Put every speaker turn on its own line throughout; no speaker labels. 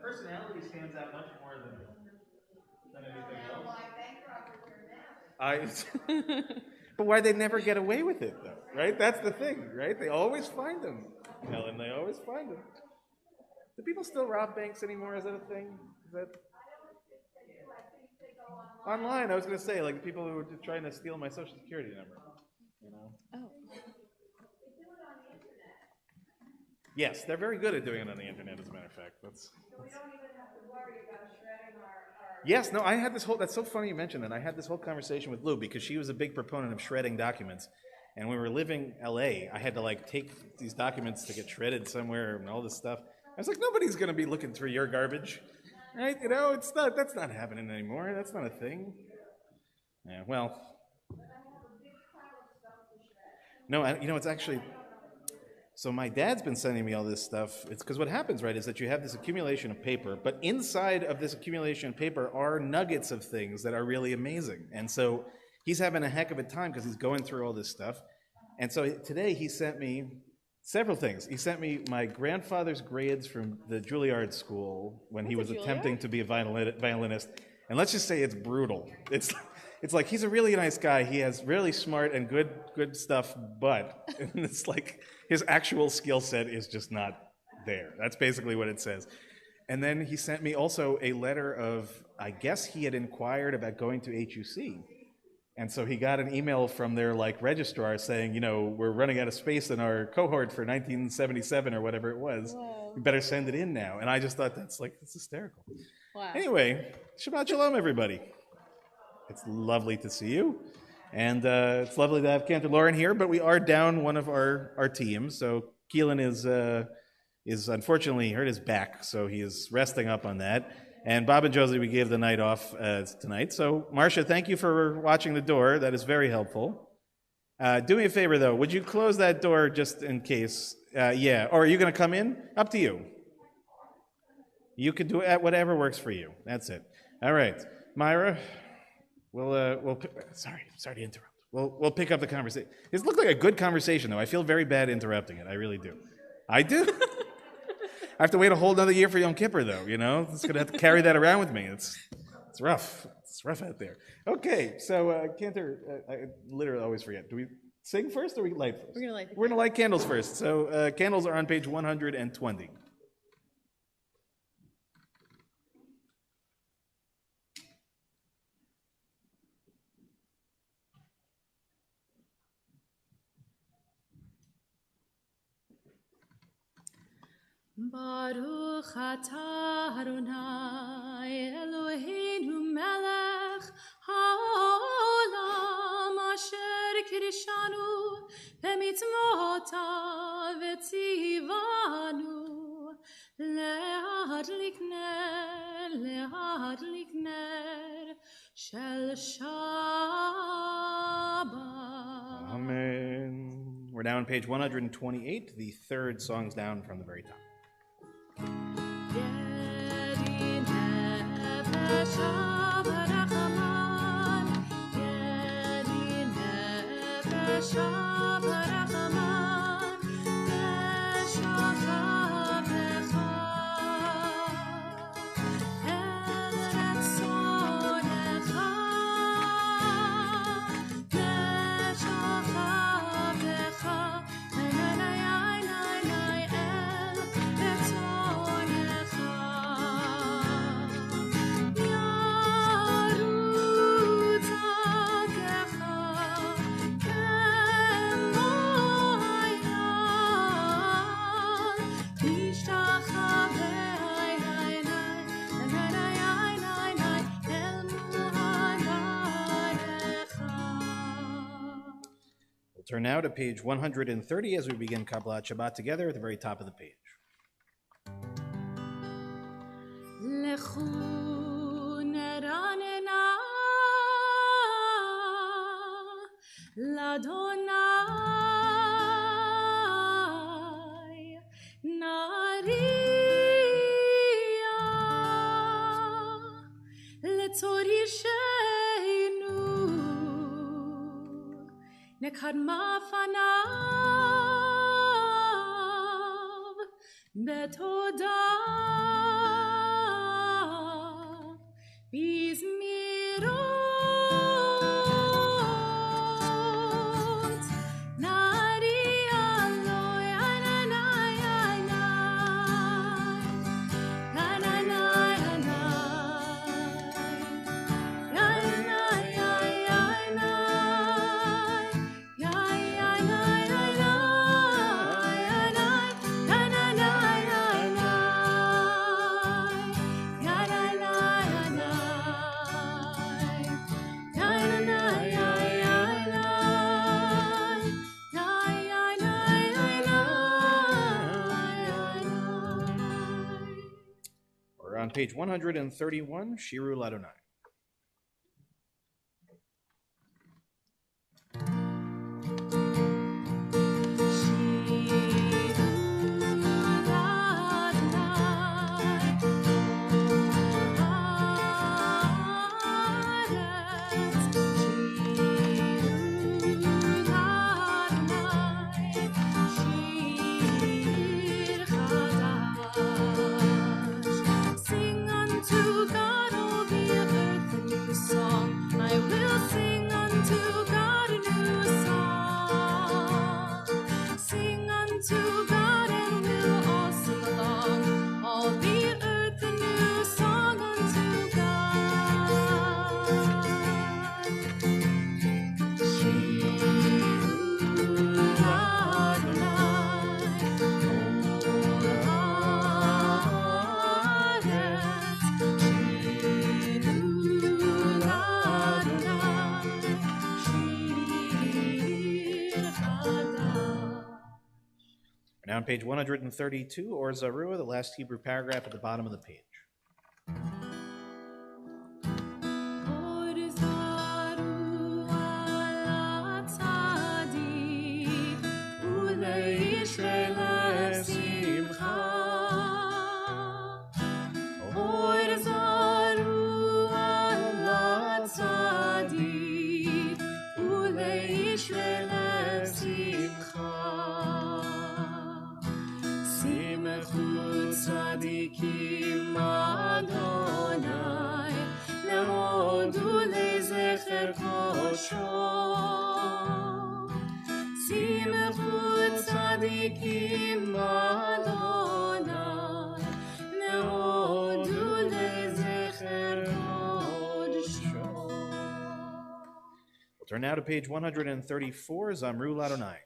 Personality stands out much more than anything else. But why they never get away with it, though, right? That's the thing, right? They always find them, Ellen. They always find them. Do people still rob banks anymore? Is that a thing? Is that online? I was going to say, like people who were trying to steal my social security number. You know?
Oh.
Yes, they're very good at doing it on the internet. As a matter of fact, that's.
So we don't even have to worry about shredding our.
Yes, no, I had this whole. That's so funny you mentioned that. I had this whole conversation with Lou because she was a big proponent of shredding documents, and when we were living LA, I had to like take these documents to get shredded somewhere and all this stuff. I was like, nobody's going to be looking through your garbage, right? You know, it's not. That's not happening anymore. That's not a thing. Yeah, well. No, it's actually. So my dad's been sending me all this stuff. It's because what happens, right, is that you have this accumulation of paper, but inside of this accumulation of paper are nuggets of things that are really amazing. And so he's having a heck of a time because he's going through all this stuff. And so today he sent me several things. He sent me my grandfather's grades from the Juilliard school when he was attempting to be a violinist. And let's just say it's brutal. It's like he's a really nice guy. He has really smart and good stuff, but it's like his actual skill set is just not there. That's basically what it says. And then he sent me also a letter of, I guess he had inquired about going to HUC. And so he got an email from their like registrar saying, we're running out of space in our cohort for 1977 or whatever it was.
Whoa.
You better send it in now. And I just thought that's hysterical.
Wow.
Anyway, Shabbat Shalom, everybody. It's lovely to see you. And it's lovely to have Cantor Lauren here, but we are down one of our teams. So Keelan is unfortunately hurt his back, so he is resting up on that. And Bob and Josie, we gave the night off tonight. So Marcia, thank you for watching the door. That is very helpful. Do me a favor, though. Would you close that door just in case? Yeah. Or are you going to come in? Up to you. You can do it whatever works for you. That's it. All right. Myra, we'll sorry to interrupt. We'll pick up the conversation. It looked like a good conversation, though. I feel very bad interrupting it. I really do. I do. I have to wait a whole another year for Yom Kippur, though. It's going to have to carry that around with me. It's rough. It's rough out there. Okay, so Cantor, I literally always forget. Do we sing first or we light first?
We're going to
light candles first. So candles are on page 120.
Baruch atah Adonai Eloheinu melech haolam asher kirishanu b'mitzvotav v'tzivanu להדליק נר של שבת.
Amen. We're now on page 128, the third songs down from the very top.
ידי נפש ברחמן, ידי נפש ברחמן, ושכבך אל רצונך, ושכבך
Turn now to page 130 as we begin Kabbalat Shabbat together at the very top of the page.
לכו נרננה לאדוני נריע לצור ישענו נקדמה פניו בתודה בזמירות נריע לו
On page 131, Shiru Ladonai. Now on page 132, or Zarua, the last Hebrew paragraph at the bottom of the page.
צדיקים אדוני להודו לזכר קודשו שמחו צדיקים אדוני להודו לזכר קודשו.
We'll turn now to page 134, Zamru Ladonai.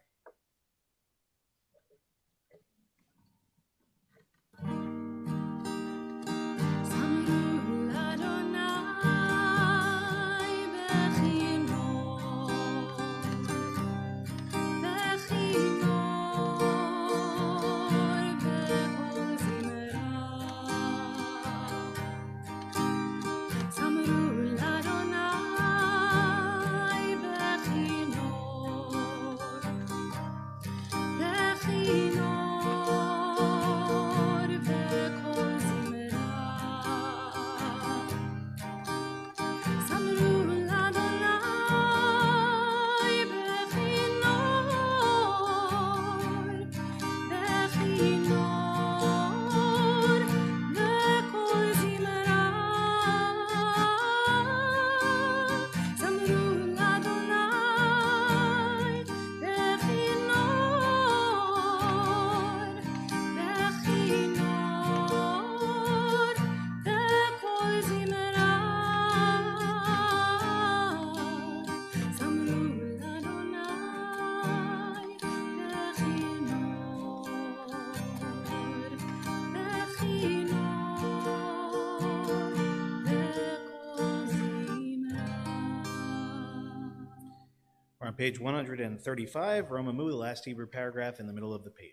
On page 135, Romamu, the last Hebrew paragraph in the middle of the page.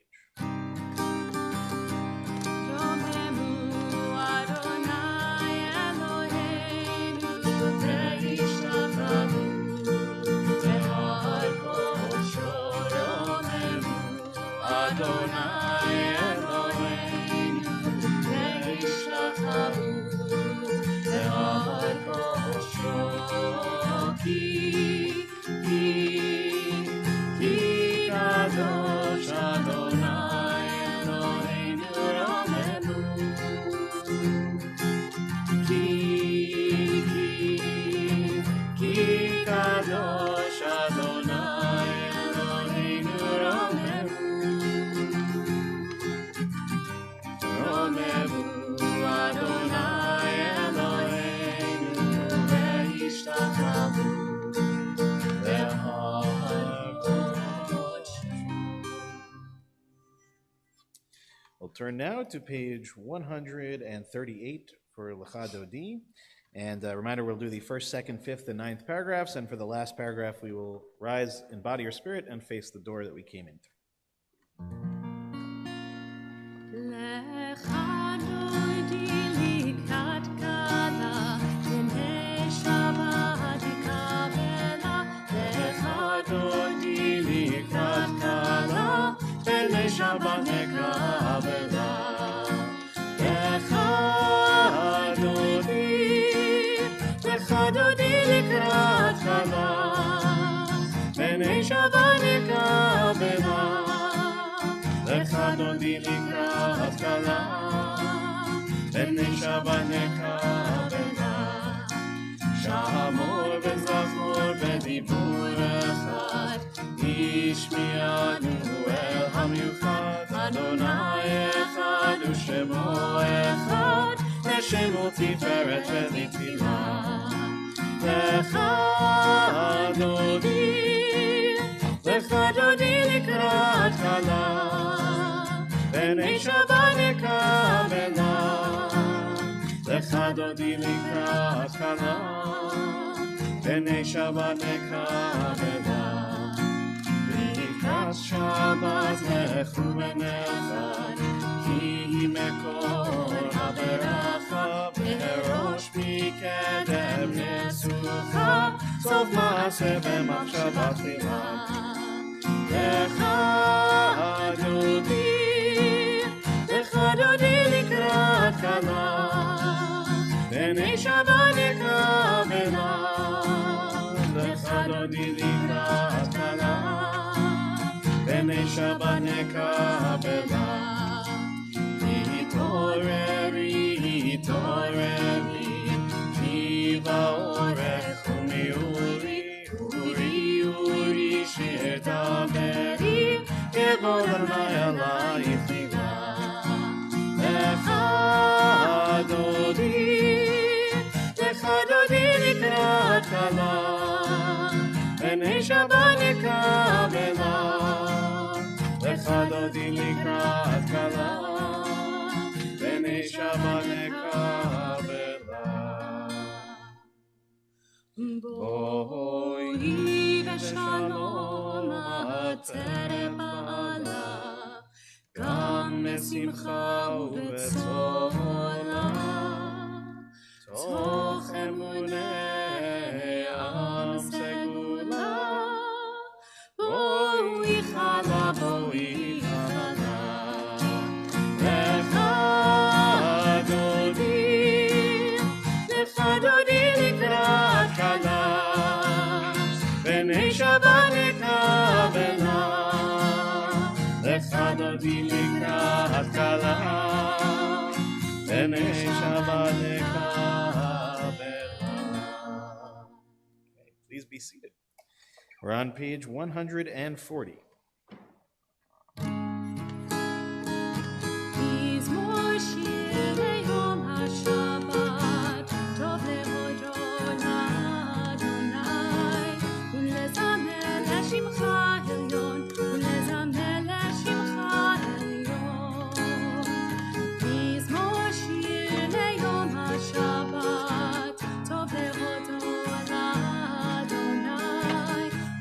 We'll turn now to page 138 for Lecha Dodi. And a reminder, we'll do the first, second, fifth, and ninth paragraphs. And for the last paragraph, we will rise in body or spirit and face the door that we came in through.
Shabbat nekabela, lecha dodi likrat chala, bnei Shabbat nekabela, lecha dodi likrat chala, bnei Shabbat nekabela, shamor וזכור בדיבור אחד, השמיענו אל המיוחד, אדוני אחד ושמו אחד, ושמו תפארת ולתהילה. לך דודי לקראת חלה, בני שבת נקבלה. לך דודי לקראת חלה, בני שבת נקבלה. לקראת שבת לכו בנחת, כי מקור הברכה, בראש מקדם נסוכה, סוף מעשה במחשבה תחילה. לך דודי לקראת חלה, בני שבת נקבלה. לך דודי לקראת חלה, בני שבת נקבלה. התעוררי, כי באורך ומאורי, אורי שיר תעברי, יבוא אדוני עלייך תיגע. לך דודי לקראת חלה, בני שבת נקבלה. לך דודי לקראת חלה, בני שבת נקבלה. בואי ושלום עטרת בעלה, גם בשמחה ובצהלה, תוך אמוני עם סגולה. בואי חלה, בואי חלה, לך דודי לקראת חלה, בני שבת נקבלה. לך דודי לקראת חלה, בני שבת נקבלה.
Please be seated. We're on page 140.
מזמור שיר ליום השבת, טוב להודות לאדוני, ולזמר לשמך עליון, ולזמר לשמך עליון. מזמור שיר ליום השבת, טוב להודות לאדוני,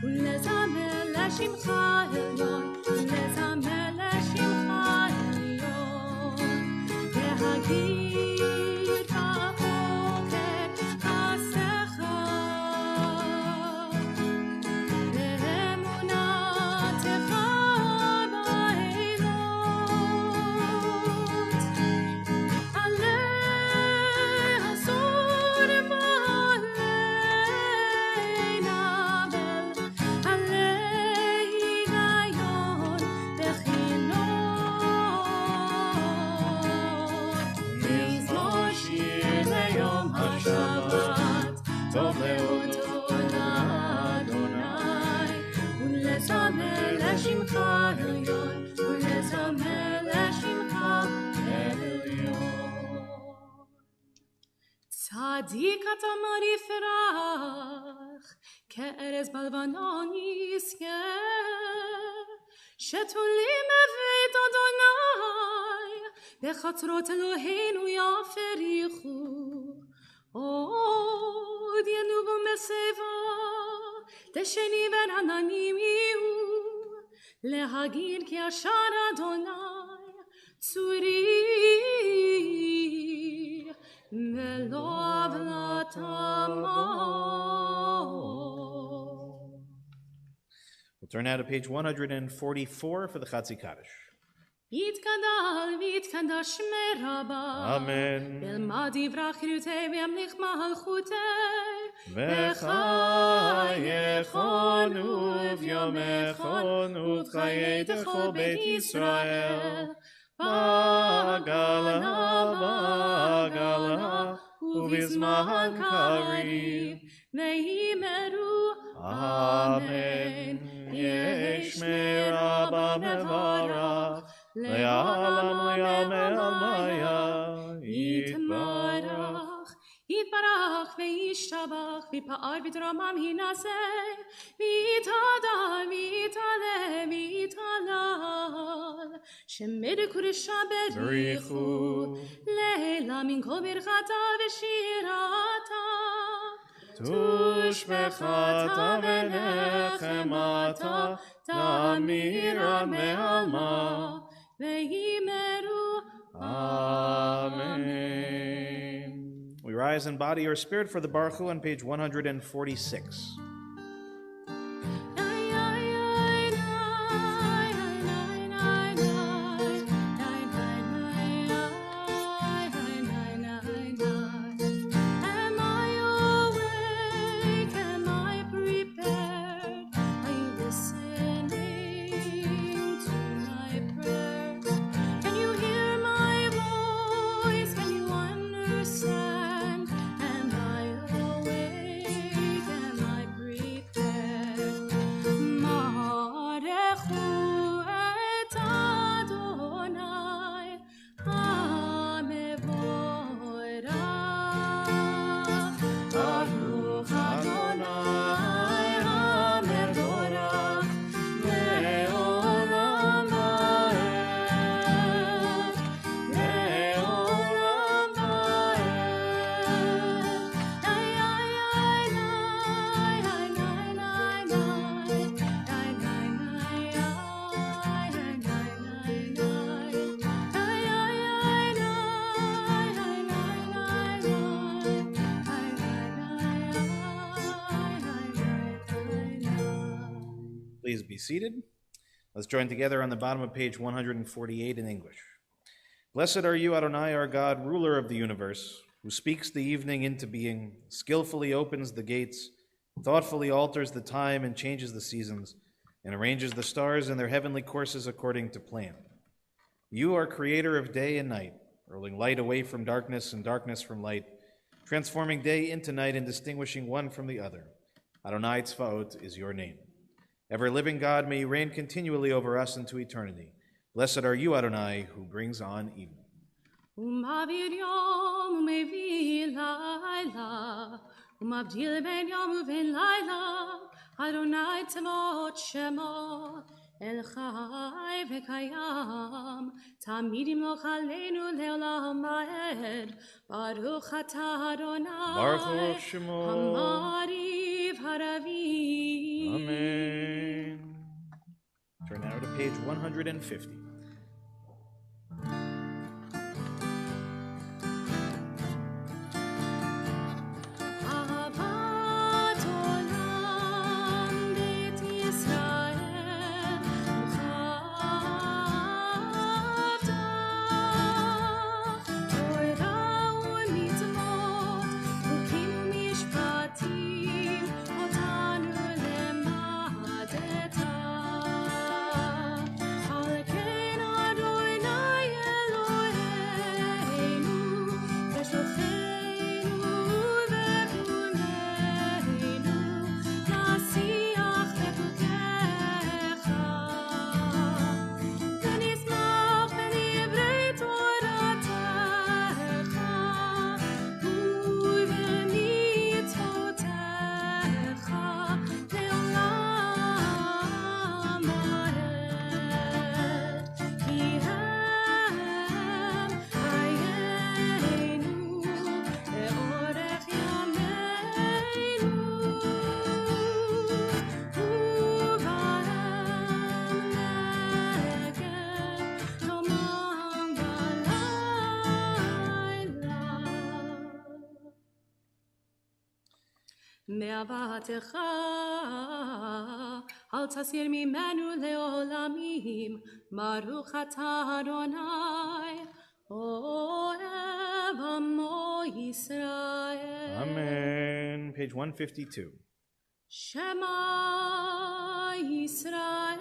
ולזמר צדיק אתה מרי פרח, כארז בלבנון יזכה, שתולים בבית אדוני, בחצרות אלוהינו יפריחו, עוד ינובו משיבה, דשני ורעננים יהיו, להגיד כי אשר אדוני צורי, ולא עוולת עמו.
We'll turn now to page 144 for the Chatzi Kaddish.
יתגדל ויתקדש מרבה,
Amen.
ילמד יברח חירותי וימליך מלכותי,
וחייכון וביומכון ובחייתך בית ישראל, בעגלה ובזמן קריב,
ויאמרו
אמן. ישמר אבא מברך, לעלם לעלמיה יתברך.
יתברך וישתבח, ויפאר ותרומם יינשא, ויתהדר ויתעלה ויתהלל, שמד קודשה בריחו, לילה מן כל ברכתה ושירתה.
תושבחתה ונחמתה, תמירה מעלמה,
ויאמרו
Amen. We rise in body or spirit for the Baruch Hu on page 146. Please be seated. Let's join together on the bottom of page 148 in English. Blessed are you, Adonai, our God, ruler of the universe, who speaks the evening into being, skillfully opens the gates, thoughtfully alters the time and changes the seasons, and arranges the stars in their heavenly courses according to plan. You are creator of day and night, rolling light away from darkness and darkness from light, transforming day into night and distinguishing one from the other. Adonai Tzvaot is your name. Ever-living God, may you reign continually over us into eternity. Blessed are you, Adonai, who brings on evening.
ומעביר יום ומביא לילה, ומבדיל בין יום ובין לילה, אדוני צבאות שמו, אל חי וקיים, תמיד ימלוך עלינו לעולם ועד, ברוך אתה אדוני,
Baruch Shemo.
המעריב הרבים.
Amen. Turn now to page 150.
אהבת עולם בית ישראל וכבתה, תורה ומצוות, חוקים ומשפטים, אותנו למדת. על כן מאהבתך אל תסיר ממנו לעולמים, ברוך אתה אדוני אוהב עמו ישראל.
Amen. Page 152.
Shema Yisrael,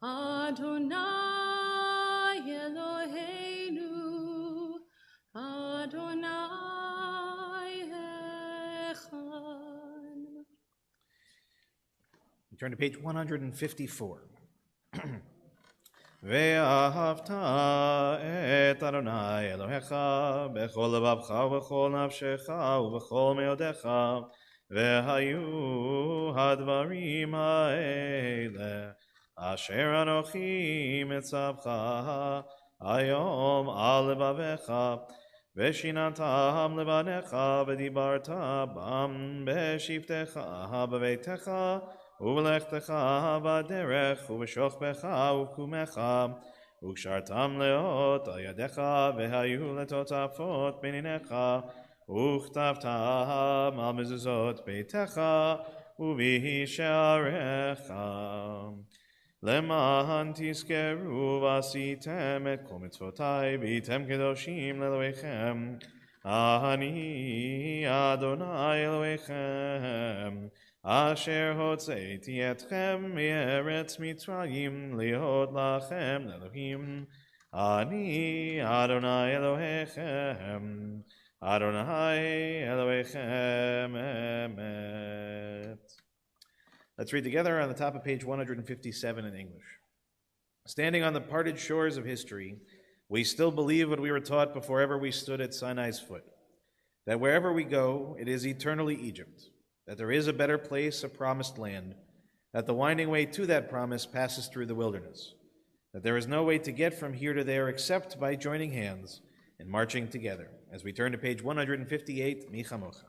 Adonai Eloheinu, Adonai Echad.
We turn to page 154. ואהבת את אדוני אלוהיך בכל לבבך ובכל נפשך ובכל מאודיך, והיו הדברים האלה אשר אנוכי מצווך היום על לבביך, ושיננתם לבניך ודיברת בם בשבתך בביתך ובלכתך בדרך ובשוכבך ובקומך, וקשרתם לאות על ידיך והיו לטוטפות בין עיניך, וכתבתם על מזוזות ביתך ובשעריך, למען תזכרו ועשיתם את כל מצוותי והייתם קדושים לאלוהיכם. אני אדוני אלוהיכם אשר הוצאתי אתכם מארץ מצרים להיות לכם לאלוהים. אני אדוני אלוהיכם, Adonai Elohechem Emet. Let's read together on the top of page 157 in English. Standing on the parted shores of history, we still believe what we were taught before ever we stood at Sinai's foot, that wherever we go, it is eternally Egypt, that there is a better place, a promised land, that the winding way to that promise passes through the wilderness, that there is no way to get from here to there except by joining hands and marching together. As we turn to page 158, Mi Chamocha.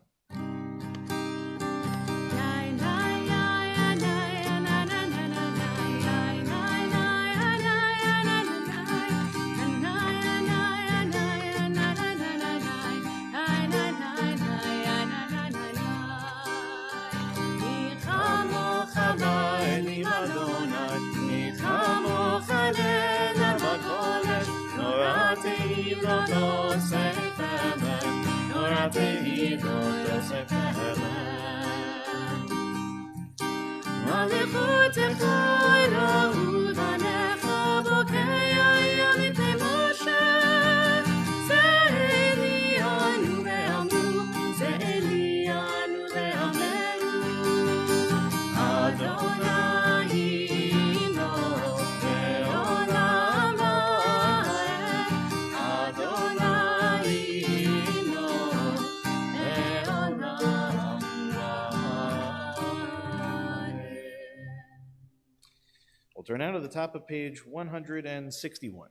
We'll turn now to the top of page 161.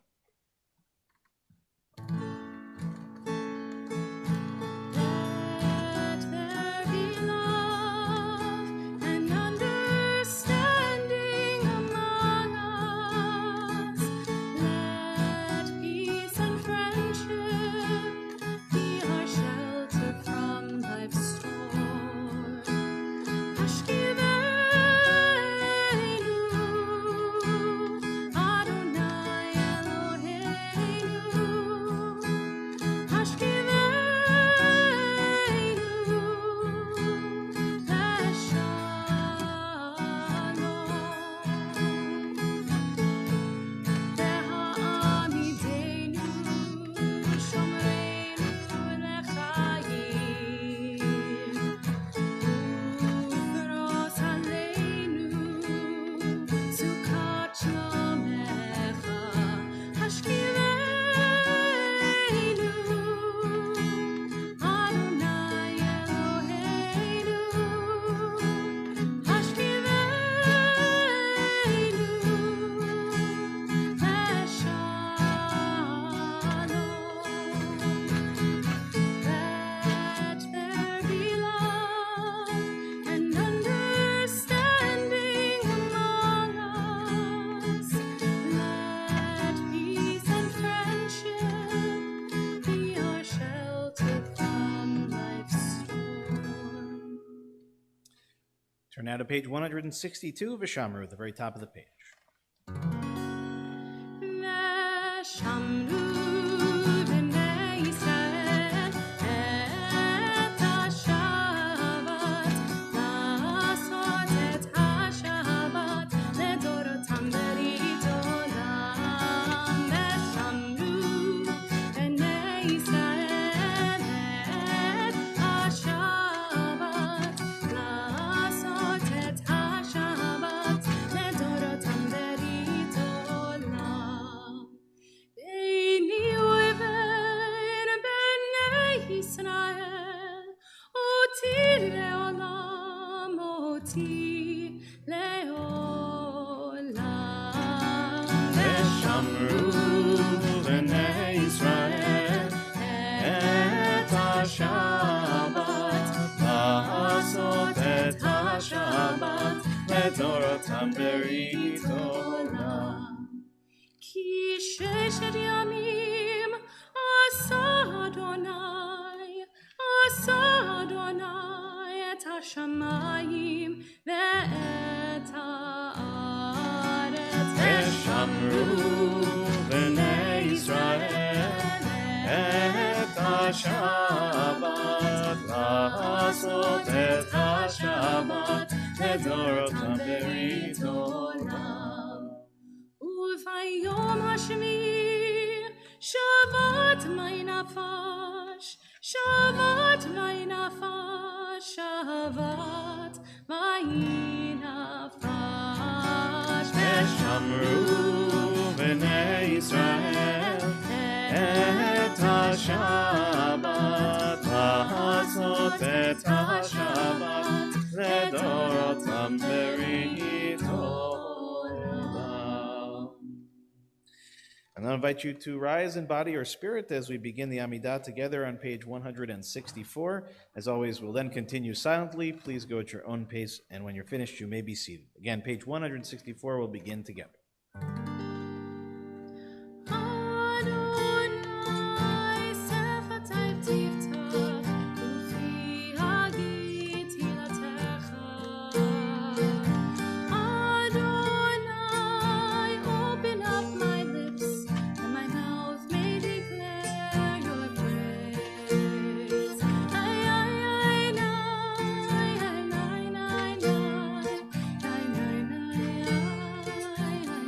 Adonai Elohim.
Turn now to page 162 of Vishamru at the very top of the page.
ושמרו בני ישראל את השבת, לעשות את השבת לדורותם ברית עולם. ושמרו בני ישראל את השבת, לעשות את השבת לדורותם ברית עולם. ביני ובין בני ישראל, אותי לעולם, אותי לעולם.
ושמרו בני ישראל את השבת, לעשות את השבת לדורותם ברית עולם.
כי ששת ימים עשה אדוני את השמיים ואת הארץ.
ושמרו בני ישראל את השבת, לעשות את השבת לדורותם ברית עולם.
וביום השביעי שבת מי נפש, שבת מי נפש, שבת מי נפש.
ושמרו בני ישראל את השבת, לעשות את השבת לדורותם ברית עולם. And I invite you to rise in body or spirit as we begin the Amidah together on page 164. As always, we'll then continue silently. Please go at your own pace, and when you're finished, you may be seated. Again, page 164, we'll begin together.
Adonai sefatay tiftach, ufi hagid tilatecha. Adonai, open up my lips, and my mouth may declare your praise. Ay, ay, ay, nay, ay, nay, nay, nay, ay, nay, nay, ay, ay,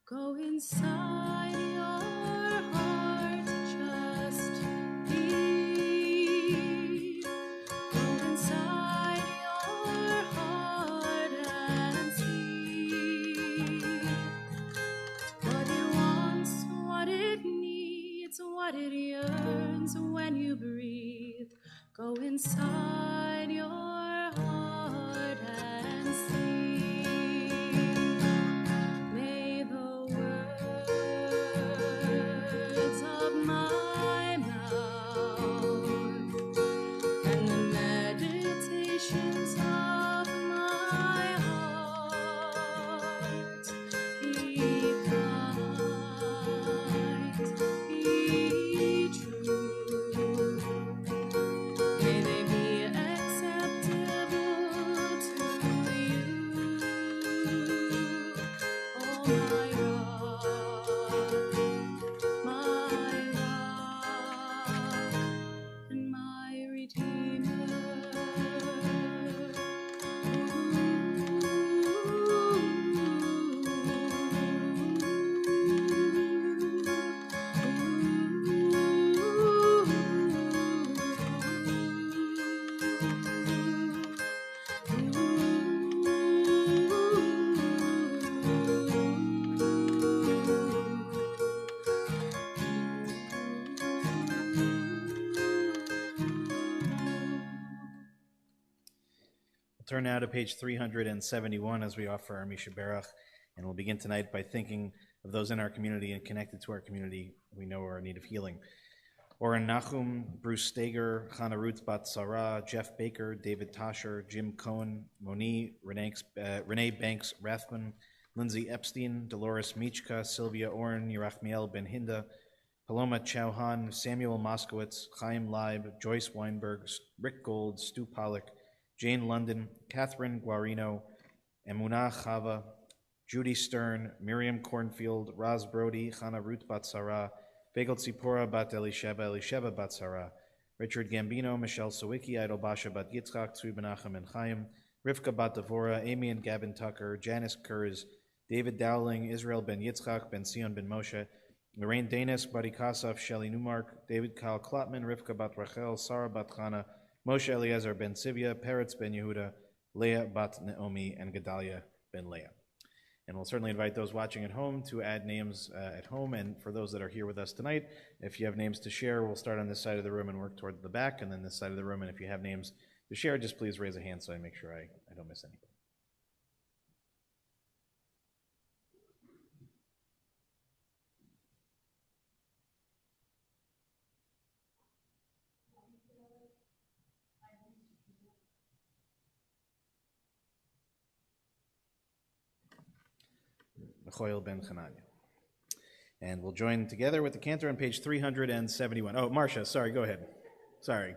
Go inside your heart, just be. Go inside your heart and see what it wants, what it needs, what it yearns when you breathe. Go inside your heart and see. May the words of my mouth and the meditations of my heart be kind, be true. May they be acceptable to you, oh my rock and my redeemer.
We'll turn now to page 371 as we offer our Misha Berach, and we'll begin tonight by thinking of those in our community and connected to our community we know are in need of healing. Oren Nachum, Bruce Steger, Hannah Ruth Bat Sarah, Jeff Baker, David Tosher, Jim Cohen, Moni, Renee Banks Rathman, Lindsay Epstein, Dolores Michka, Sylvia Oren, Yerachmiel Ben Hinda, Paloma Chauhan, Samuel Moskowitz, Chaim Leib, Joyce Weinberg, Rick Gold, Stu Pollack, Jane London, Catherine Guarino, Emunah Chava, Judy Stern, Miriam Cornfield, Raz Brody, Hannah Ruth Bat Sarah, Bagel Tzipora Bat Elisheva Bat Sarah, Richard Gambino, Michelle Sawicki, Idol Basha Bat Yitzchak, Tzvi Menachem and Chaim, Rivka Bat Devora, Amy and Gavin Tucker, Janice Kurz, David Dowling, Israel Ben Yitzchak, Ben Sion Ben Moshe, Lorraine Danis, Buddy Kasaf, Shelley Newmark, David Kyle Klotman, Rivka Bat Rachel, Sarah Bat Chana, Moshe Eliezer Ben Sivia, Peretz Ben Yehuda, Leah Bat Naomi, and Gedalia Ben Leah. And we'll certainly invite those watching at home to add names at home. And for those that are here with us tonight, if you have names to share, we'll start on this side of the room and work toward the back, and then this side of the room. And if you have names to share, just please raise a hand so I make sure I don't miss anybody. Mechoil Ben Chananya. And we'll join together with the cantor on page 371. Oh, Marcia, sorry, go ahead. Sorry.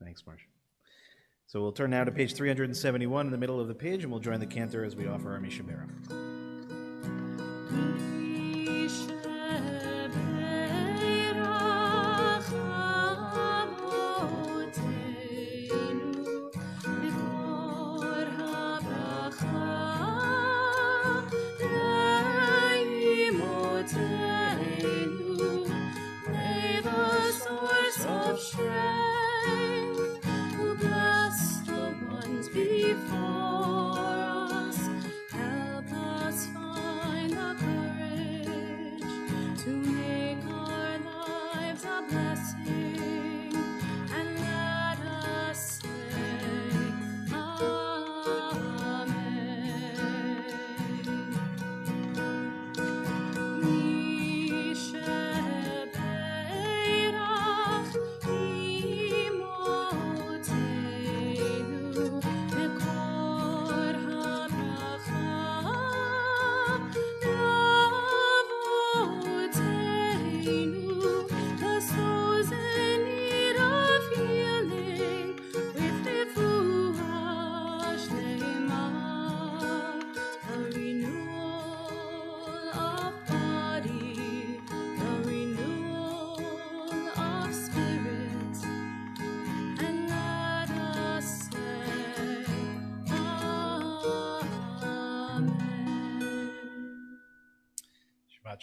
Thanks, Marcia. So we'll turn now to page 371 in the middle of the page, and we'll join the cantor as we offer our Misha Berach.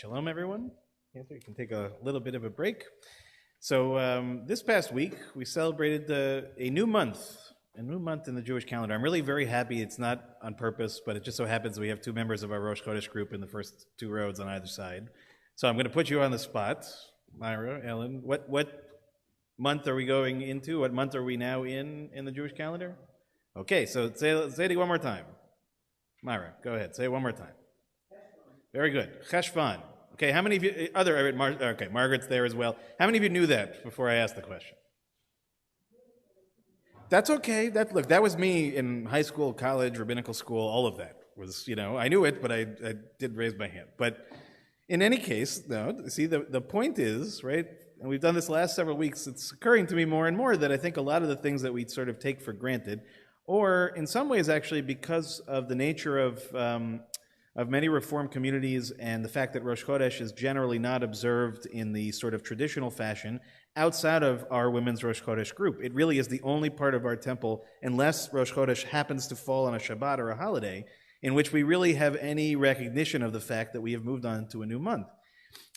Shalom, everyone. You can take a little bit of a break. So this past week, we celebrated a new month in the Jewish calendar. I'm really very happy. It's not on purpose, but it just so happens we have two members of our Rosh Chodesh group in the first two rows on either side. So I'm going to put you on the spot. Myra, Ellen, what month are we going into? What month are we now in the Jewish calendar? Okay, so say it one more time. Myra, go ahead. Say it one more time. Very good. Cheshvan. Okay, how many of you, okay, Margaret's there as well. How many of you knew that before I asked the question? That's okay. Look, that was me in high school, college, rabbinical school, all of that. I knew it, but I did raise my hand. But in any case, no, see, the point is, right, and we've done this the last several weeks, it's occurring to me more and more that I think a lot of the things that we sort of take for granted, or in some ways actually because of the nature of many Reform communities and the fact that Rosh Chodesh is generally not observed in the sort of traditional fashion outside of our women's Rosh Chodesh group. It really is the only part of our temple, unless Rosh Chodesh happens to fall on a Shabbat or a holiday, in which we really have any recognition of the fact that we have moved on to a new month.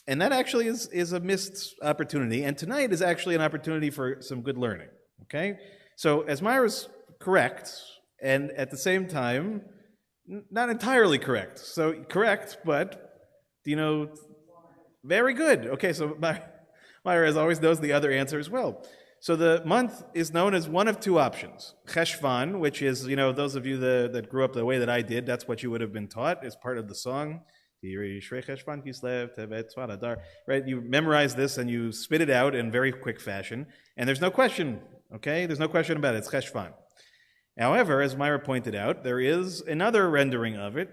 And that actually is a missed opportunity, and tonight is actually an opportunity for some good learning, okay? So as Myra's correct, and at the same time, not entirely correct. So correct, but, very good. Okay, so Myra, as always, knows the other answer as well. So the month is known as one of two options. Cheshvan, which is, those of you that grew up the way that I did, that's what you would have been taught as part of the song. Right? You memorize this and you spit it out in very quick fashion. And there's no question, okay? There's no question about it. It's Cheshvan. However, as Myra pointed out, there is another rendering of it,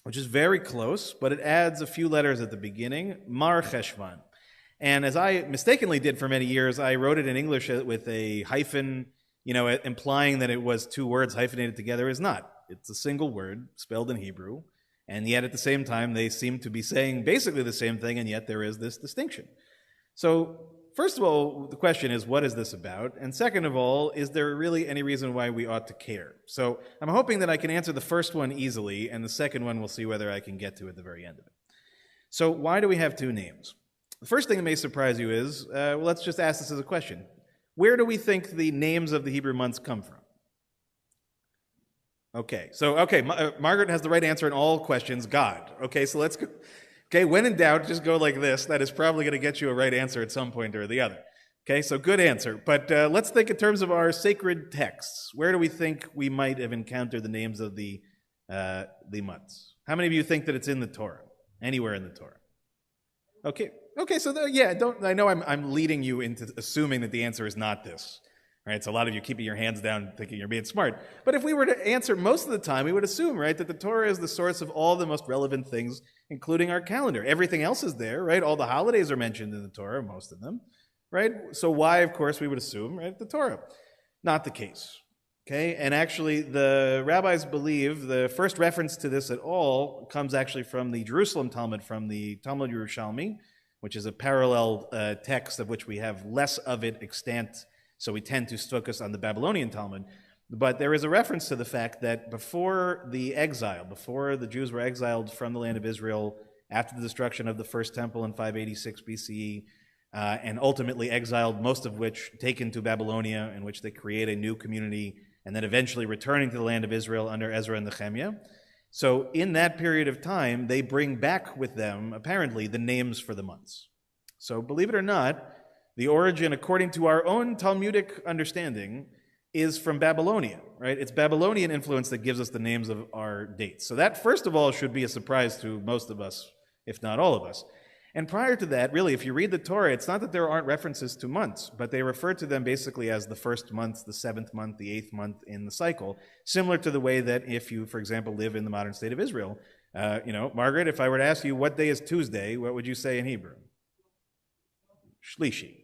which is very close, but it adds a few letters at the beginning, Mar Cheshvan. And as I mistakenly did for many years, I wrote it in English with a hyphen, implying that it was two words hyphenated together. Is not. It's a single word spelled in Hebrew, and yet at the same time they seem to be saying basically the same thing, and yet there is this distinction. So first of all, the question is, what is this about? And second of all, is there really any reason why we ought to care? So I'm hoping that I can answer the first one easily, and the second one we'll see whether I can get to at the very end of it. So why do we have two names? The first thing that may surprise you is, let's just ask this as a question. Where do we think the names of the Hebrew months come from? Okay, Margaret has the right answer in all questions, God. Okay, so let's go. Okay, when in doubt, just go like this. That is probably going to get you a right answer at some point or the other. Okay, so good answer. But let's think in terms of our sacred texts. Where do we think we might have encountered the names of the months? How many of you think that it's in the Torah? Anywhere in the Torah? Okay, so I know I'm leading you into assuming that the answer is not this. Right? So a lot of you keeping your hands down thinking you're being smart. But if we were to answer most of the time, we would assume, right, that the Torah is the source of all the most relevant things, including our calendar. Everything else is there, right? All the holidays are mentioned in the Torah, most of them, right? So why, of course, we would assume, right, the Torah? Not the case. Okay, and actually the rabbis believe the first reference to this at all comes actually from the Jerusalem Talmud, from the Talmud Yerushalmi, which is a parallel text of which we have less of it extant, so we tend to focus on the Babylonian Talmud. But there is a reference to the fact that before the Jews were exiled from the land of Israel after the destruction of the first temple in 586 BCE, and ultimately exiled, most of which taken to Babylonia, in which they create a new community, and then eventually returning to the land of Israel under Ezra and Nehemiah. So in that period of time, they bring back with them, apparently, the names for the months. So believe it or not, the origin, according to our own Talmudic understanding, is from Babylonia, right? It's Babylonian influence that gives us the names of our dates. So that, first of all, should be a surprise to most of us, if not all of us. And prior to that, really, if you read the Torah, it's not that there aren't references to months, but they refer to them basically as the first month, the seventh month, the eighth month in the cycle, similar to the way that if you, for example, live in the modern state of Israel, Margaret, if I were to ask you what day is Tuesday, what would you say in Hebrew? Shlishi.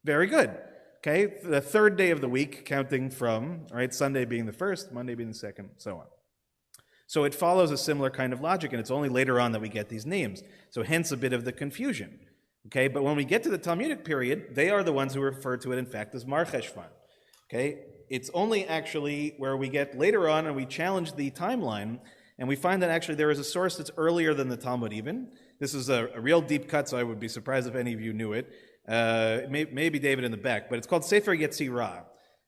Very good. Okay, the third day of the week, counting from, all right, Sunday being the first, Monday being the second, so on. So it follows a similar kind of logic, and it's only later on that we get these names. So hence a bit of the confusion. Okay, but when we get to the Talmudic period, they are the ones who refer to it, in fact, as Mar Cheshvan. Okay, it's only actually where we get later on and we challenge the timeline, and we find that actually there is a source that's earlier than the Talmud even. This is a real deep cut, so I would be surprised if any of you knew it. Maybe David in the back, but it's called Sefer Yetzirah.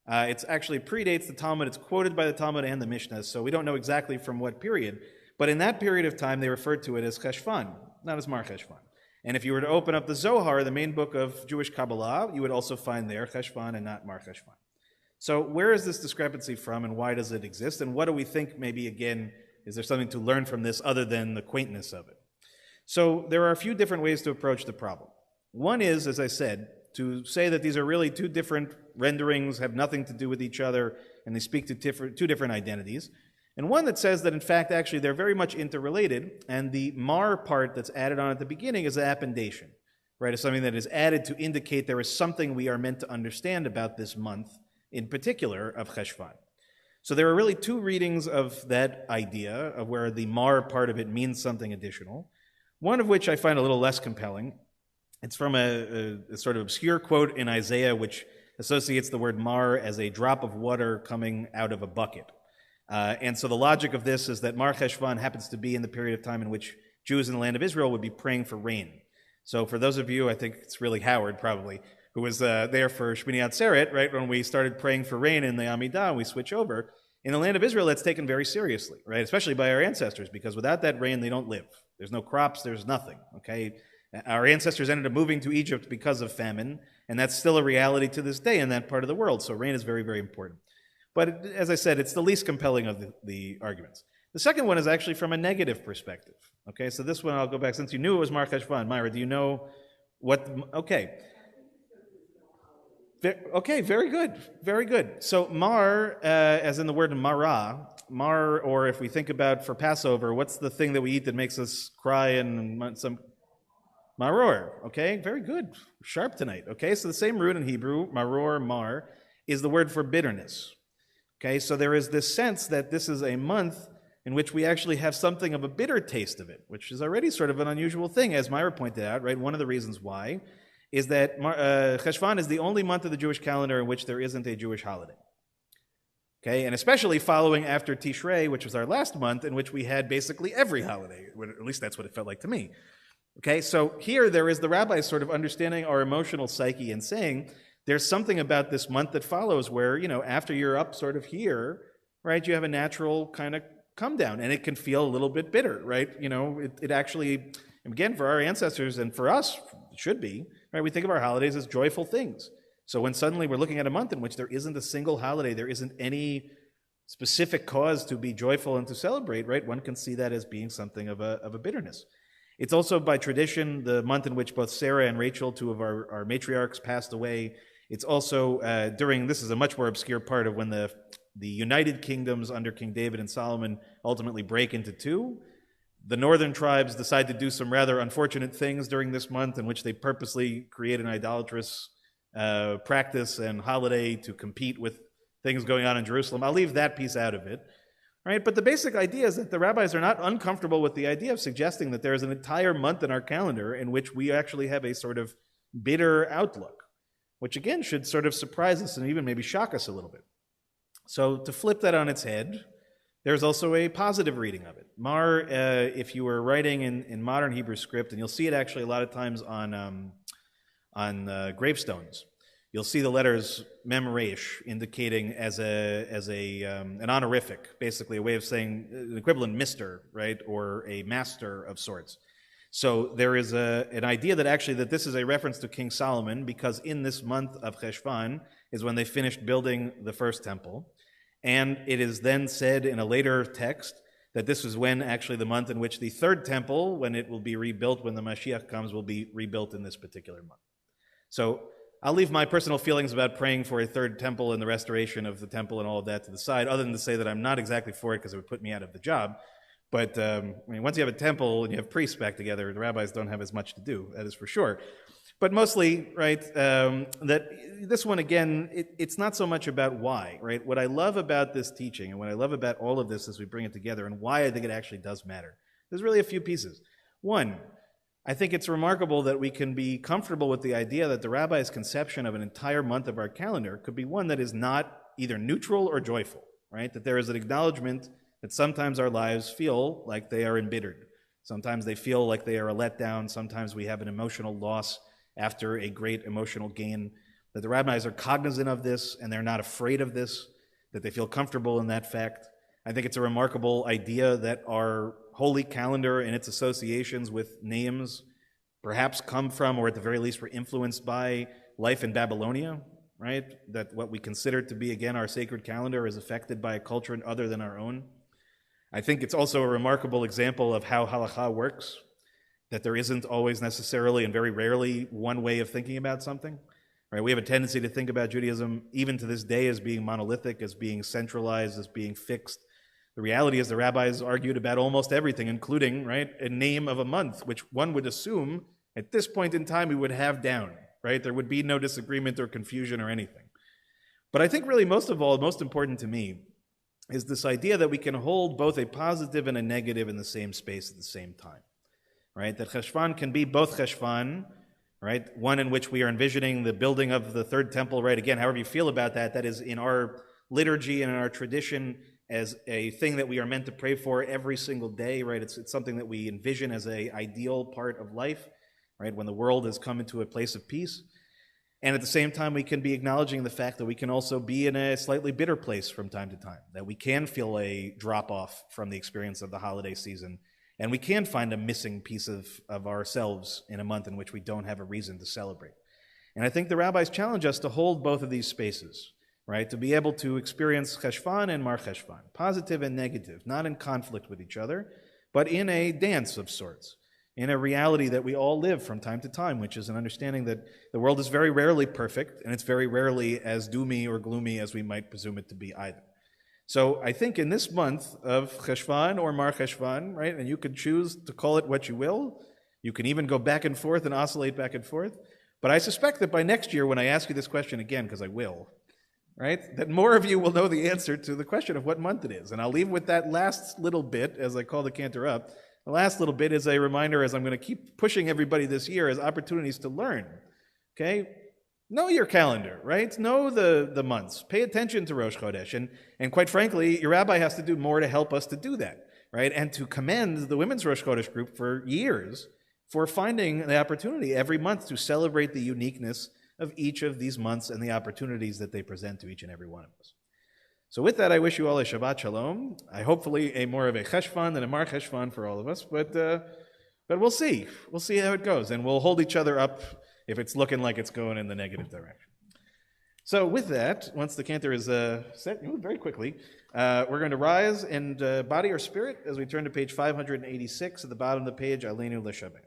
It's actually predates the Talmud. It's quoted by the Talmud and the Mishnah, so we don't know exactly from what period. But in that period of time, they referred to it as Cheshvan, not as Mar Cheshvan. And if you were to open up the Zohar, the main book of Jewish Kabbalah, you would also find there Cheshvan and not Mar Cheshvan. So where is this discrepancy from, and why does it exist? And what do we think, maybe again, is there something to learn from this other than the quaintness of it? So there are a few different ways to approach the problem. One is, as I said, to say that these are really two different renderings, have nothing to do with each other, and they speak to two different identities. And one that says that, in fact, actually, they're very much interrelated, and the Mar part that's added on at the beginning is an appendation, right? It's something that is added to indicate there is something we are meant to understand about this month, in particular, of Cheshvan. So there are really two readings of that idea, of where the Mar part of it means something additional, one of which I find a little less compelling. It's from a sort of obscure quote in Isaiah, which associates the word Mar as a drop of water coming out of a bucket. And so the logic of this is that Mar Cheshvan happens to be in the period of time in which Jews in the land of Israel would be praying for rain. So for those of you, I think it's really Howard probably, who was there for Shmini Atzeret, right, when we started praying for rain in the Amidah, we switch over. In the land of Israel, that's taken very seriously, right, especially by our ancestors, because without that rain, they don't live. There's no crops, there's nothing, okay? Our ancestors ended up moving to Egypt because of famine, and that's still a reality to this day in that part of the world, so rain is very, very important. But as I said, it's the least compelling of the arguments. The second one is actually from a negative perspective, okay? So this one, I'll go back, since you knew it was Mar Cheshvan. Myra, do you know what, okay. Okay, very good, very good. So Mar, as in the word Marah, Mar, or if we think about for Passover, what's the thing that we eat that makes us cry and some... Maror, okay, very good, sharp tonight, okay? So the same root in Hebrew, maror, mar, is the word for bitterness, okay? So there is this sense that this is a month in which we actually have something of a bitter taste of it, which is already sort of an unusual thing, as Myra pointed out, right? One of the reasons why is that Cheshvan is the only month of the Jewish calendar in which there isn't a Jewish holiday. Okay, and especially following after Tishrei, which was our last month, in which we had basically every holiday, at least that's what it felt like to me. Okay, so here there is the rabbis sort of understanding our emotional psyche and saying there's something about this month that follows where, you know, after you're up sort of here, right, you have a natural kind of come down, and it can feel a little bit bitter, right? You know, it actually, again, for our ancestors and for us, it should be, right? We think of our holidays as joyful things. So when suddenly we're looking at a month in which there isn't a single holiday, there isn't any specific cause to be joyful and to celebrate, right? One can see that as being something of a bitterness. It's also by tradition the month in which both Sarah and Rachel, two of our matriarchs, passed away. It's also this is a much more obscure part of when the United Kingdoms under King David and Solomon ultimately break into two. The northern tribes decide to do some rather unfortunate things during this month in which they purposely create an idolatrous practice and holiday to compete with things going on in Jerusalem. I'll leave that piece out of it. Right? But the basic idea is that the rabbis are not uncomfortable with the idea of suggesting that there is an entire month in our calendar in which we actually have a sort of bitter outlook, which again should sort of surprise us and even maybe shock us a little bit. So to flip that on its head, there's also a positive reading of it. Mar, if you were writing in modern Hebrew script, and you'll see it actually a lot of times on gravestones, you'll see the letters Mem Resh indicating as an honorific, basically a way of saying an equivalent Mr., right, or a master of sorts. So there is an idea that actually that this is a reference to King Solomon, because in this month of Cheshvan is when they finished building the first temple, and it is then said in a later text that this is when actually the month in which the third temple, when it will be rebuilt, when the Mashiach comes, will be rebuilt in this particular month. So I'll leave my personal feelings about praying for a third temple and the restoration of the temple and all of that to the side, other than to say that I'm not exactly for it because it would put me out of the job. But I mean, once you have a temple and you have priests back together, the rabbis don't have as much to do, that is for sure. But mostly, right, that this one, again, it's not so much about why, right? What I love about this teaching and what I love about all of this as we bring it together and why I think it actually does matter, there's really a few pieces. One, I think it's remarkable that we can be comfortable with the idea that the rabbi's conception of an entire month of our calendar could be one that is not either neutral or joyful, right? That there is an acknowledgement that sometimes our lives feel like they are embittered. Sometimes they feel like they are a letdown. Sometimes we have an emotional loss after a great emotional gain. That the rabbis are cognizant of this and they're not afraid of this, that they feel comfortable in that fact. I think it's a remarkable idea that our holy calendar and its associations with names perhaps come from, or at the very least were influenced by, life in Babylonia, right? That what we consider to be, again, our sacred calendar is affected by a culture other than our own. I think it's also a remarkable example of how halakha works, that there isn't always necessarily and very rarely one way of thinking about something. Right? We have a tendency to think about Judaism, even to this day, as being monolithic, as being centralized, as being fixed. The reality is the rabbis argued about almost everything, including, right, a name of a month, which one would assume at this point in time we would have down, right? There would be no disagreement or confusion or anything. But I think really most of all, most important to me, is this idea that we can hold both a positive and a negative in the same space at the same time, right? That Cheshvan can be both Cheshvan, right? One in which we are envisioning the building of the third temple, right? Again, however you feel about that, that is in our liturgy and in our tradition as a thing that we are meant to pray for every single day, right? It's something that we envision as an ideal part of life, right? When the world has come into a place of peace. And at the same time, we can be acknowledging the fact that we can also be in a slightly bitter place from time to time, that we can feel a drop-off from the experience of the holiday season, and we can find a missing piece of ourselves in a month in which we don't have a reason to celebrate. And I think the rabbis challenge us to hold both of these spaces, right? To be able to experience Cheshvan and Mar Cheshvan, positive and negative, not in conflict with each other, but in a dance of sorts, in a reality that we all live from time to time, which is an understanding that the world is very rarely perfect, and it's very rarely as doomy or gloomy as we might presume it to be either. So I think in this month of Cheshvan or Mar Cheshvan, right, and you could choose to call it what you will, you can even go back and forth and oscillate back and forth, but I suspect that by next year when I ask you this question again, because I will, right, that more of you will know the answer to the question of what month it is. And I'll leave with that last little bit, as I call the cantor up. The last little bit is a reminder, as I'm going to keep pushing everybody this year, as opportunities to learn. Okay? Know your calendar, right? Know the months. Pay attention to Rosh Chodesh. And quite frankly, your rabbi has to do more to help us to do that, right? And to commend the Women's Rosh Chodesh group for years for finding the opportunity every month to celebrate the uniqueness of each of these months and the opportunities that they present to each and every one of us. So with that, I wish you all a Shabbat Shalom. Hopefully a more of a Cheshvan than a Mar Cheshvan for all of us, but we'll see. We'll see how it goes, and we'll hold each other up if it's looking like it's going in the negative direction. So with that, once the cantor is set, very quickly, we're going to rise and body or spirit as we turn to page 586 at the bottom of the page, Aleinu L'Shabbat.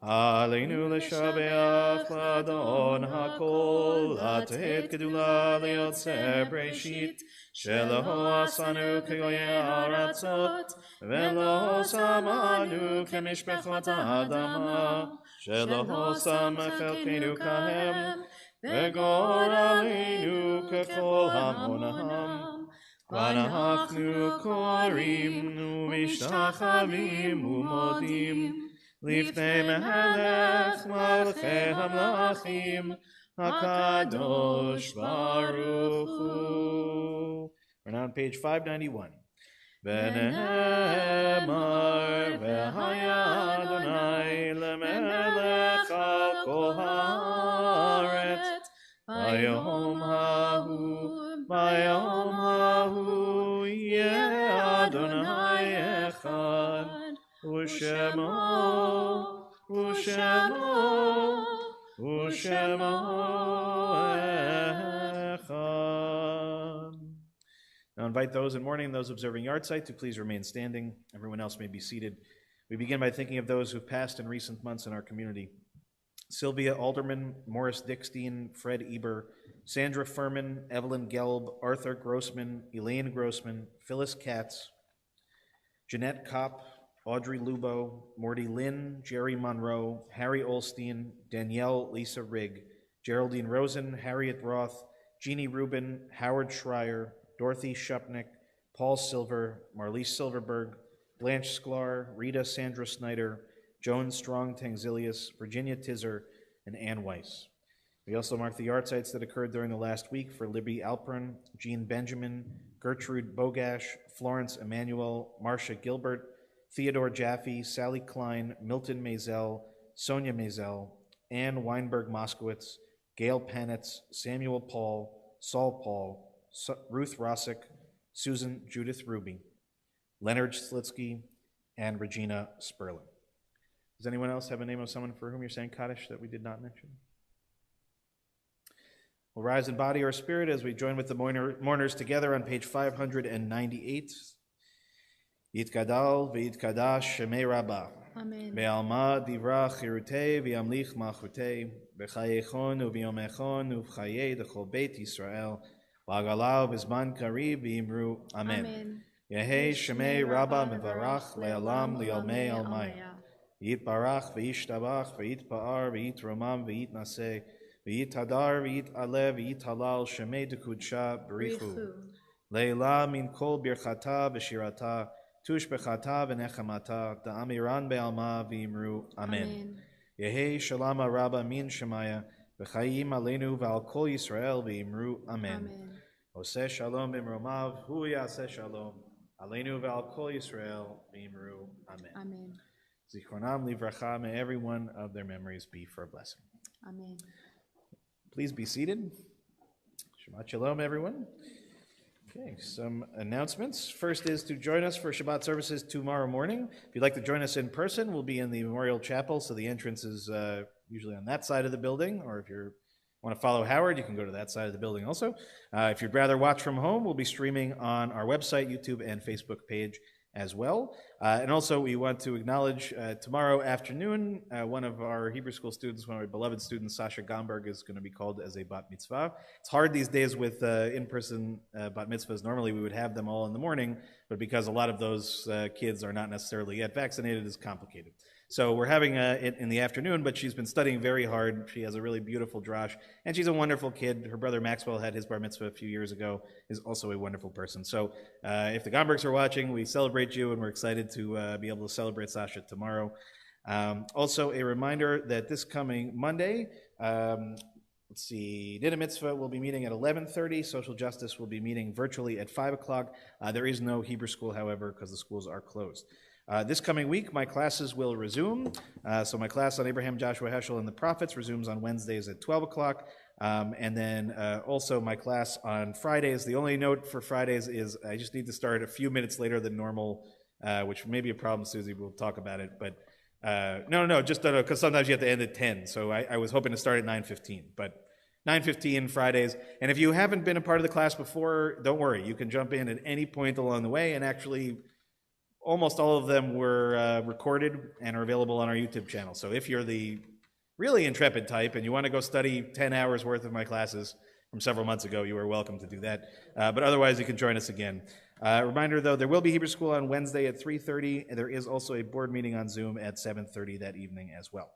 Aleinu l'shabeach l'adon hakol, lateit gedula liyotzeh breshit, shelo asanu k'goyei ha'aratzot, velo samanu k'mishpechot ha'adama, shelo sam chelkeinu kahem, v'gor aleinu k'chol hamonam, v'anachnu korim u'mishtachavim u'modim, Lifnei Melech Malchei Hamlachim HaKadosh Baruch Hu. We're now on page 591. V'ne'emar v'haya Adonai lemelech al kol haaretz Bayom hahu yeh Adonai echad Ushemo echad. Now invite those in mourning, those observing yahrzeit, to please remain standing. Everyone else may be seated. We begin by thinking of those who've passed in recent months in our community. Sylvia Alderman, Morris Dickstein, Fred Eber, Sandra Furman, Evelyn Gelb, Arthur Grossman, Elaine Grossman, Phyllis Katz, Jeanette Kopp, Audrey Lubo, Morty Lynn, Jerry Monroe, Harry Olstein, Danielle Lisa Rigg, Geraldine Rosen, Harriet Roth, Jeannie Rubin, Howard Schreier, Dorothy Shupnick, Paul Silver, Marlise Silverberg, Blanche Sklar, Rita Sandra Snyder, Joan Strong Tangzilius, Virginia Tizer, and Ann Weiss. We also mark the yahrzeits that occurred during the last week for Libby Alpern, Jean Benjamin, Gertrude Bogash, Florence Emanuel, Marcia Gilbert, Theodore Jaffe, Sally Klein, Milton Mazel, Sonia Mazel, Anne Weinberg Moskowitz, Gail Panitz, Samuel Paul, Saul Paul, Ruth Rossick, Susan Judith Ruby, Leonard Slitsky, and Regina Sperling. Does anyone else have a name of someone for whom you're saying Kaddish that we did not mention? We'll rise in body or spirit as we join with the mourners together on page 598. Yitgadal v'yitkadash shemei Rabbah.
Amen.
Be'alma divra chirutei v'yamlich malchutei b'chayechon u'v'yomechon u'v'chayei d'chol Beit Yisrael v'agalau b'zman karib v'imru Amen.
Amen.
Yehei shemei Rabbah mevarach le'alam li'olmei almayim. Yitbarach v'yishtabach v'yitpa'ar v'yitromam v'yitnaseh v'yitadar v'yit'aleh v'yithalal shemei d'kudsha b'richu. Le'ila min kol birchata v'shirata tush bechata v'nechamata da'amiran be'alma v'imru Amen. Yehei shalama rabba min shemaya v'chayim aleinu v'al kol Yisrael v'imru Amen. Oseh shalom b'mromav hu yaseh shalom aleinu v'al kol Yisrael v'imru Amen.
Amen.
Zichronam livracha, may every one of their memories be for a blessing.
Amen.
Please be seated. Shabbat shalom, everyone. Okay, some announcements. First is to join us for Shabbat services tomorrow morning. If you'd like to join us in person, we'll be in the Memorial Chapel, so the entrance is usually on that side of the building, or if you want to follow Howard, you can go to that side of the building also. If you'd rather watch from home, we'll be streaming on our website, YouTube, and Facebook page as well. And also we want to acknowledge tomorrow afternoon, one of our Hebrew school students, one of our beloved students, Sasha Gomberg, is going to be called as a bat mitzvah. It's hard these days with in-person bat mitzvahs. Normally we would have them all in the morning, but because a lot of those kids are not necessarily yet vaccinated, it's complicated. So we're having it in the afternoon, but she's been studying very hard. She has a really beautiful drash, and she's a wonderful kid. Her brother Maxwell had his bar mitzvah a few years ago, is also a wonderful person. So if the Gombergs are watching, we celebrate you, and we're excited to be able to celebrate Sasha tomorrow. Also, a reminder that this coming Monday, let's see, Nida Mitzvah will be meeting at 11:30. Social Justice will be meeting virtually at 5 o'clock. There is no Hebrew school, however, because the schools are closed. This coming week, my classes will resume. So my class on Abraham, Joshua, Heschel, and the Prophets resumes on Wednesdays at 12 o'clock. And then also my class on Fridays. The only note for Fridays is I just need to start a few minutes later than normal, which may be a problem, Susie. We'll talk about it. But no, just because sometimes you have to end at 10. So I was hoping to start at 9:15. But 9:15 Fridays. And if you haven't been a part of the class before, don't worry. You can jump in at any point along the way, and actually almost all of them were recorded and are available on our YouTube channel. So if you're the really intrepid type and you want to go study 10 hours worth of my classes from several months ago, you are welcome to do that. But otherwise, you can join us again. Reminder, though, there will be Hebrew School on Wednesday at 3:30, and there is also a board meeting on Zoom at 7:30 that evening as well.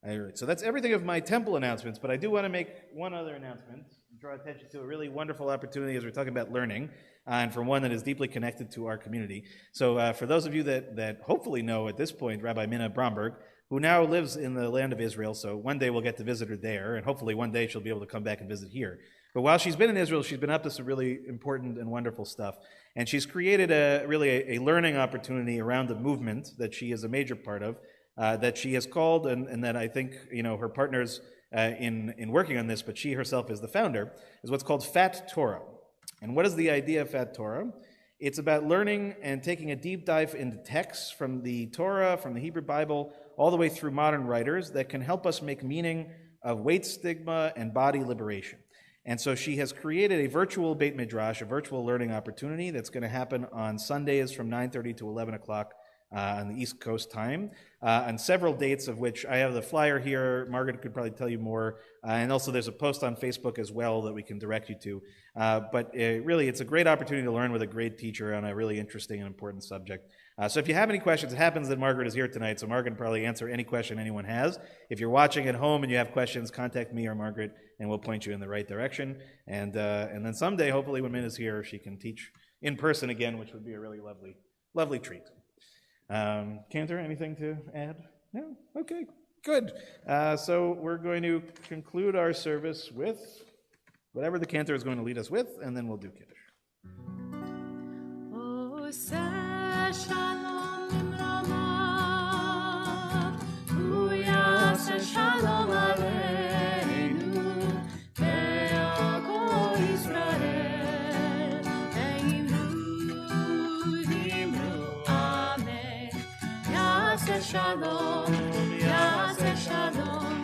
All right, so that's everything of my temple announcements, but I do want to make one other announcement, draw attention to a really wonderful opportunity as we're talking about learning, and from one that is deeply connected to our community. So for those of you that hopefully know at this point Rabbi Minna Bromberg, who now lives in the land of Israel, so one day we'll get to visit her there, and hopefully one day she'll be able to come back and visit here. But while she's been in Israel, she's been up to some really important and wonderful stuff, and she's created a learning opportunity around the movement that she is a major part of, that she has called, and that I think her partners in working on this, but she herself is the founder, is what's called Fat Torah. And what is the idea of Fat Torah? It's about learning and taking a deep dive into texts from the Torah, from the Hebrew Bible, all the way through modern writers that can help us make meaning of weight stigma and body liberation. And so she has created a virtual Beit Midrash, a virtual learning opportunity that's going to happen on Sundays from 9:30 to 11 o'clock on the East Coast time, on several dates of which I have the flyer here. Margaret could probably tell you more. And also there's a post on Facebook as well that we can direct you to. But really, it's a great opportunity to learn with a great teacher on a really interesting and important subject. So if you have any questions, it happens that Margaret is here tonight, so Margaret can probably answer any question anyone has. If you're watching at home and you have questions, contact me or Margaret, and we'll point you in the right direction. And then someday, hopefully when Min is here, she can teach in person again, which would be a really lovely treat. Cantor, anything to add? No? Okay, good. So we're going to conclude our service with whatever the cantor is going to lead us with, and then we'll do Kiddush.
עושה שלום למרומיו, הוא יעשה שלום עלינו, ועל כל ישראל. אמרו אמן, יעשה שלום, יעשה שלום,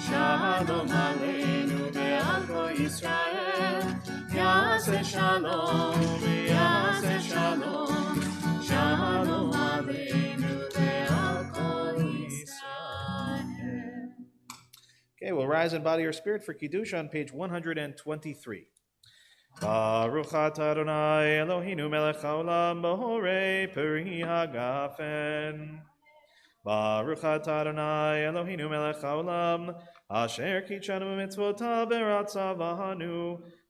שלום עלינו ועל כל ישראל. יעשה שלום, יעשה שלום, שלום עלינו ועל כל ישראל.
Okay, we'll rise in body or spirit for Kiddush on page 123. Baruch atah Adonai Eloheinu melech haolam b'horei peri hagafen. Baruch atah Adonai Eloheinu melech haolam asher kitshanu b'mitzvotav v'ratzavanu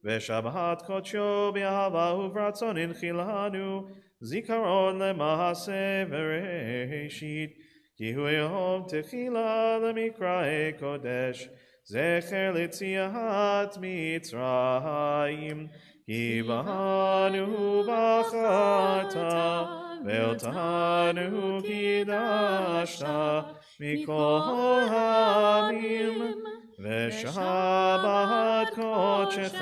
v'shabbat kodsho b'ahava uvratzon inchilanu zikaron lema'aseh v'reishit ki hu yom techila lemikrae kodesh zecher litziat mitzrayim ki b'hanu b'chata ואותנו קידשת מכל העמים ושבת קודשך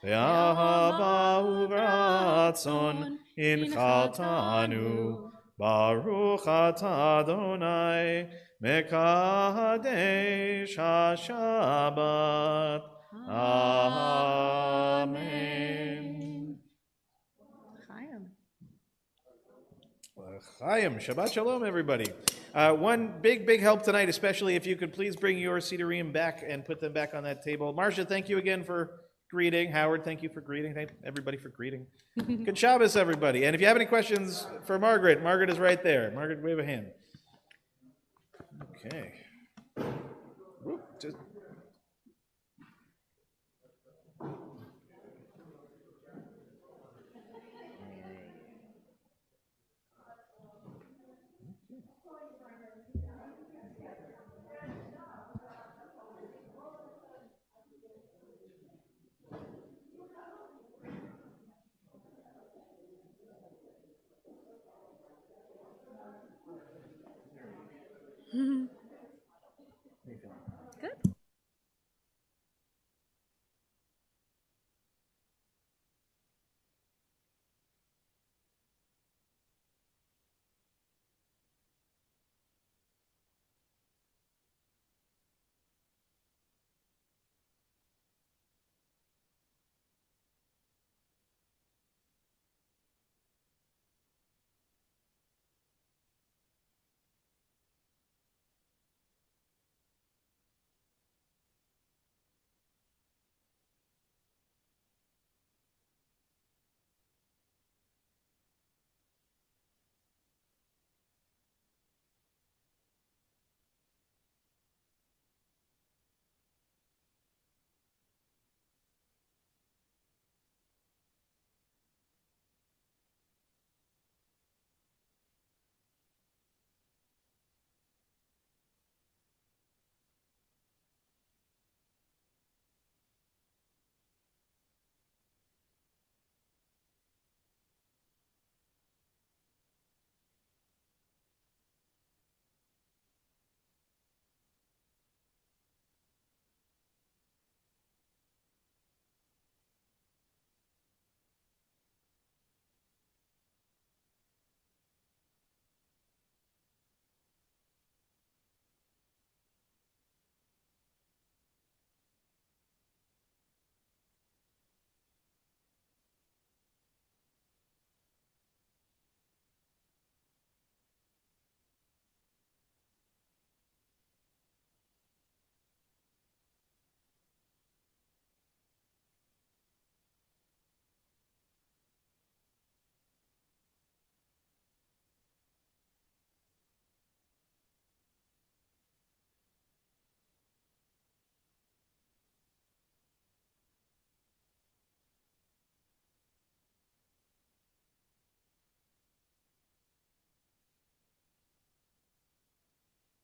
ואהבה וברצון הנחלתנו ברוך אתה אדוני מקדש השבת אמן. Chaim, Shabbat Shalom, everybody. One big help tonight, especially if you could please bring your Sidurim back and put them back on that table. Marcia, thank you again for greeting. Howard, thank you for greeting. Thank everybody for greeting. Good Shabbos, everybody. And if you have any questions for Margaret, Margaret is right there. Margaret, wave a hand. Okay. Whoop, just...